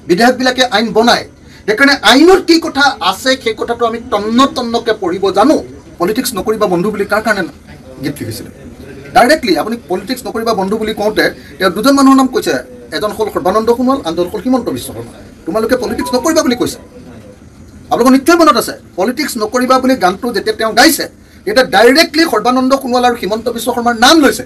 বিধায়কবিলাকে আইন বনায় সেইকাৰণে আইনৰ কি কথা আছে সেই কথাটো আমি তন্নকে পঢ়িব জানো পলিটিক্স নকৰিবা বন্ধু বুলি কাৰ কাৰণে গীত লিখিছিলে ডাইৰেক্টলি আপুনি পলিটিক্স নকৰিবা বন্ধু বুলি কওঁতে তেওঁ দুজন মানুহৰ নাম কৈছে এজন হ'ল সৰ্বানন্দ সোণোৱাল আনজন হ'ল হিমন্ত বিশ্ব শৰ্মা তোমালোকে পলিটিক্স নকৰিবা বুলি কৈছে আপোনালোকৰ নিশ্চয় মনত আছে পলিটিক্স নকৰিবা বুলি গানটো যেতিয়া তেওঁ গাইছে এটা ডাইৰেক্টলি সৰ্বানন্দ সোণোৱাল আৰু হিমন্ত বিশ্ব শৰ্মাৰ নাম লৈছে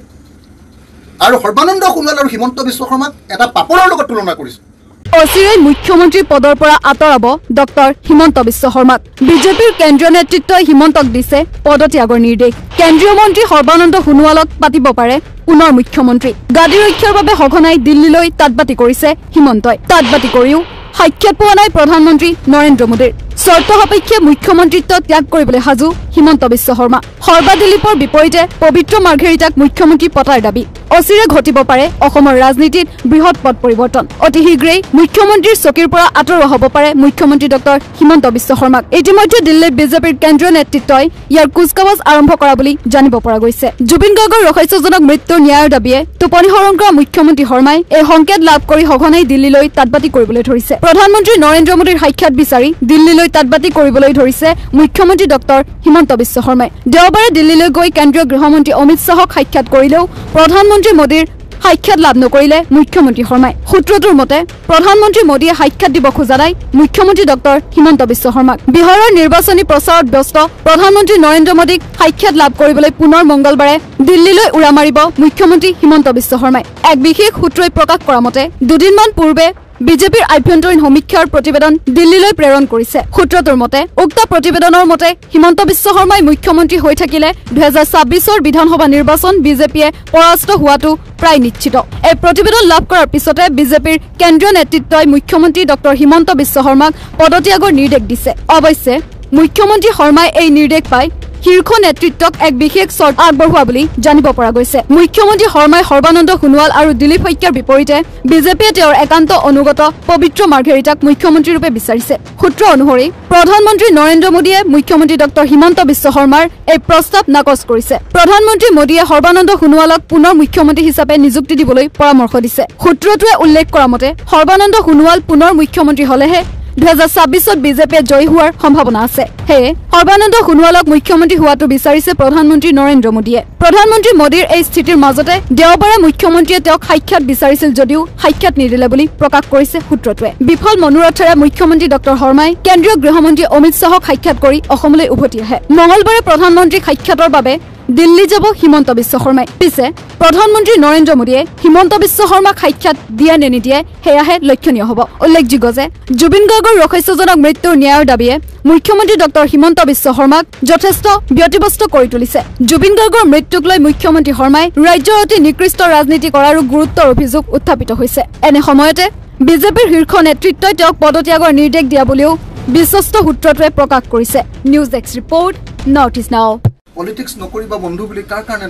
আৰু সৰ্বানন্দ সোণোৱাল আৰু হিমন্ত বিশ্ব শৰ্মাক এটা পাপৰৰ লগত তুলনা কৰিছে অচিৰেই মুখ্যমন্ত্ৰী পদৰ পৰা আঁতৰাব ডক্টৰ হিমন্ত বিশ্ব শৰ্মাক বিজেপিৰ কেন্দ্ৰীয় নেতৃত্বই হিমন্তক দিছে পদত্যাগৰ নিৰ্দেশ কেন্দ্ৰীয় মন্ত্ৰী সৰ্বানন্দ সোণোৱালক পাতিব পাৰে পুনৰ মুখ্যমন্ত্ৰী গাদী ৰক্ষাৰ বাবে সঘনাই দিল্লীলৈ তাতবাতি কৰিছে হিমন্তই তাতবাতি কৰিও সাক্ষাৎ পোৱা নাই প্ৰধানমন্ত্ৰী নৰেন্দ্ৰ মোদীৰ চৰ্ত সাপেক্ষে মুখ্যমন্ত্ৰীত্ব ত্যাগ কৰিবলৈ সাজু হিমন্ত বিশ্ব শৰ্মা সৰ্বাদিলীপৰ বিপৰীতে পবিত্ৰ মাৰ্ঘেৰিটাক মুখ্যমন্ত্ৰী পতাৰ দাবী অচিৰে ঘটিব পাৰে অসমৰ ৰাজনীতিত বৃহৎ পদ পৰিৱৰ্তন অতি শীঘ্ৰেই মুখ্যমন্ত্ৰীৰ চকীৰ পৰা আঁতৰোৱা হ'ব পাৰে মুখ্যমন্ত্ৰী ডক্টৰ হিমন্ত বিশ্ব শৰ্মাক ইতিমধ্যে দিল্লীত বিজেপিৰ কেন্দ্ৰীয় নেতৃত্বই ইয়াৰ কুচকাৱাজ আৰম্ভ কৰা বুলি জানিব পৰা গৈছে জুবিন গাৰ্গৰ ৰহস্যজনক মৃত্যুৰ ন্যায়ৰ দাবীয়ে টোপনি হৰণ কৰা মুখ্যমন্ত্ৰী শৰ্মাই এই সংকেত লাভ কৰি সঘনাই দিল্লীলৈ তাতবাতি কৰিবলৈ ধৰিছে প্ৰধানমন্ত্ৰী নৰেন্দ্ৰ মোদীৰ সাক্ষাৎ বিচাৰি দিল্লীলৈ তাতবাতি কৰিবলৈ ধৰিছে মুখ্যমন্ত্ৰী ডক্টৰ হিমন্ত বিশ্ব শৰ্মাই দেওবাৰে দিল্লীলৈ গৈ কেন্দ্ৰীয় গৃহমন্ত্ৰী অমিত শাহক সাক্ষাৎ কৰিলেও প্ৰধানমন্ত্ৰী মোদীৰ সাক্ষাৎ লাভ নকৰিলে মুখ্যমন্ত্ৰী শৰ্মাই সূত্ৰটোৰ মতে প্ৰধানমন্ত্ৰী মোদীয়ে সাক্ষাৎ দিব খোজা নাই মুখ্যমন্ত্ৰী ডক্টৰ হিমন্ত বিশ্ব শৰ্মাক বিহাৰৰ নিৰ্বাচনী প্ৰচাৰত ব্যস্ত প্ৰধানমন্ত্ৰী নৰেন্দ্ৰ মোদীক সাক্ষাৎ লাভ কৰিবলৈ পুনৰ মংগলবাৰে দিল্লীলৈ উৰা মাৰিব মুখ্যমন্ত্ৰী হিমন্ত বিশ্ব শৰ্মাই এক বিশেষ সূত্ৰই প্ৰকাশ কৰা মতে দুদিনমান পূৰ্বে বিজেপিৰ আভ্যন্তৰীণ সমীক্ষাৰ প্ৰতিবেদন দিল্লীলৈ প্ৰেৰণ কৰিছে সূত্ৰটোৰ মতে উক্ত প্ৰতিবেদনৰ মতে হিমন্ত বিশ্ব শৰ্মাই মুখ্যমন্ত্ৰী হৈ থাকিলে 2026ৰ বিধানসভা নিৰ্বাচন বিজেপিয়ে পৰাস্ত হোৱাটো প্ৰায় নিশ্চিত এই প্ৰতিবেদন লাভ কৰাৰ পিছতে বিজেপিৰ কেন্দ্ৰীয় নেতৃত্বই মুখ্যমন্ত্ৰী ডক্টৰ হিমন্ত বিশ্ব শৰ্মাক পদত্যাগৰ নিৰ্দেশ দিছে অৱশ্যে মুখ্যমন্ত্ৰী শৰ্মাই এই নিৰ্দেশ পাই শীৰ্ষ নেতৃত্বক এক বিশেষ চৰ্ত আগবঢ়োৱা বুলি জানিব পৰা গৈছে মুখ্যমন্ত্ৰী শৰ্মাই সৰ্বানন্দ সোণোৱাল আৰু দিলীপ শইকীয়াৰ বিপৰীতে বিজেপিয়ে তেওঁৰ একান্ত অনুগত পবিত্ৰ মাৰ্ঘেৰিটাক মুখ্যমন্ত্ৰী ৰূপে বিচাৰিছে সূত্ৰ অনুসৰি প্ৰধানমন্ত্ৰী নৰেন্দ্ৰ মোদীয়ে মুখ্যমন্ত্ৰী ডক্টৰ হিমন্ত বিশ্ব শৰ্মাৰ এই প্ৰস্তাৱ নাকচ কৰিছে প্ৰধানমন্ত্ৰী মোদীয়ে সৰ্বানন্দ সোণোৱালক পুনৰ মুখ্যমন্ত্ৰী হিচাপে নিযুক্তি দিবলৈ পৰামৰ্শ দিছে সূত্ৰটোৱে উল্লেখ কৰা মতে সৰ্বানন্দ সোণোৱাল পুনৰ মুখ্যমন্ত্ৰী হলেহে 2026ত বিজেপিয়ে জয়ী হোৱাৰ সম্ভাৱনা আছে হেয়ে সৰ্বানন্দ সোণোৱালক মুখ্যমন্ত্ৰী হোৱাটো বিচাৰিছে প্ৰধানমন্ত্ৰী নৰেন্দ্ৰ মোদীয়ে প্ৰধানমন্ত্ৰী মোদীৰ এই স্থিতিৰ মাজতে দেওবাৰে মুখ্যমন্ত্ৰীয়ে তেওঁক সাক্ষাৎ বিচাৰিছিল যদিও সাক্ষাৎ নিদিলে বুলি প্ৰকাশ কৰিছে সূত্ৰটোৱে বিফল মনোৰথেৰে মুখ্যমন্ত্ৰী ডক্টৰ শৰ্মাই কেন্দ্ৰীয় গৃহমন্ত্ৰী অমিত শাহক সাক্ষাৎ কৰি অসমলৈ উভতি আহে মঙলবাৰে প্ৰধানমন্ত্ৰীক সাক্ষাতৰ বাবে দিল্লী যাব হিমন্ত বিশ্ব শৰ্মাই পিছে প্ৰধানমন্ত্ৰী নৰেন্দ্ৰ মোদীয়ে হিমন্ত বিশ্ব শৰ্মাক সাক্ষাৎ দিয়ে নে নিদিয়ে সেয়াহে লক্ষণীয় হ'ব উল্লেখযোগ্য যে জুবিন গাৰ্গৰ ৰহস্যজনক মৃত্যুৰ ন্যায়ৰ দাবীয়ে মুখ্যমন্ত্ৰী ডক্টৰ হিমন্ত বিশ্ব শৰ্মাক যথেষ্ট ব্যতিব্যস্ত কৰি তুলিছে জুবিন গাৰ্গৰ মৃত্যুক লৈ মুখ্যমন্ত্ৰী শৰ্মাই ৰাজ্যৰ অতি নিকৃষ্ট ৰাজনীতি কৰাৰো গুৰুত্বৰ অভিযোগ উত্থাপিত হৈছে এনে সময়তে বিজেপিৰ শীৰ্ষ নেতৃত্বই তেওঁক পদত্যাগৰ নিৰ্দেশ দিয়া বুলিও বিশ্বস্ত সূত্ৰটোৱে প্ৰকাশ কৰিছে news desk report north east নাও পলিটিক্স নকৰিবা বন্ধু বুলি কাৰ কাৰণে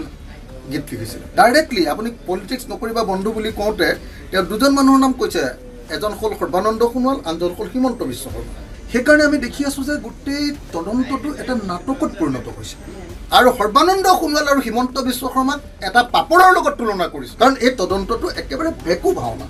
গীত লিখিছিলে ডাইৰেক্টলি আপুনি পলিটিক্স নকৰিবা বন্ধু বুলি কওঁতে তেওঁ দুজন মানুহৰ নাম কৈছে এজন হ'ল সৰ্বানন্দ সোণোৱাল আনজন হ'ল হিমন্ত বিশ্ব শৰ্মা সেইকাৰণে আমি দেখি আছো যে গোটেই তদন্তটো এটা নাটকত পৰিণত হৈছে আৰু সৰ্বানন্দ সোণোৱাল আৰু হিমন্ত বিশ্ব শৰ্মাক এটা পাপৰৰ লগত তুলনা কৰিছে কাৰণ এই তদন্তটো একেবাৰে বেকু ভাওনা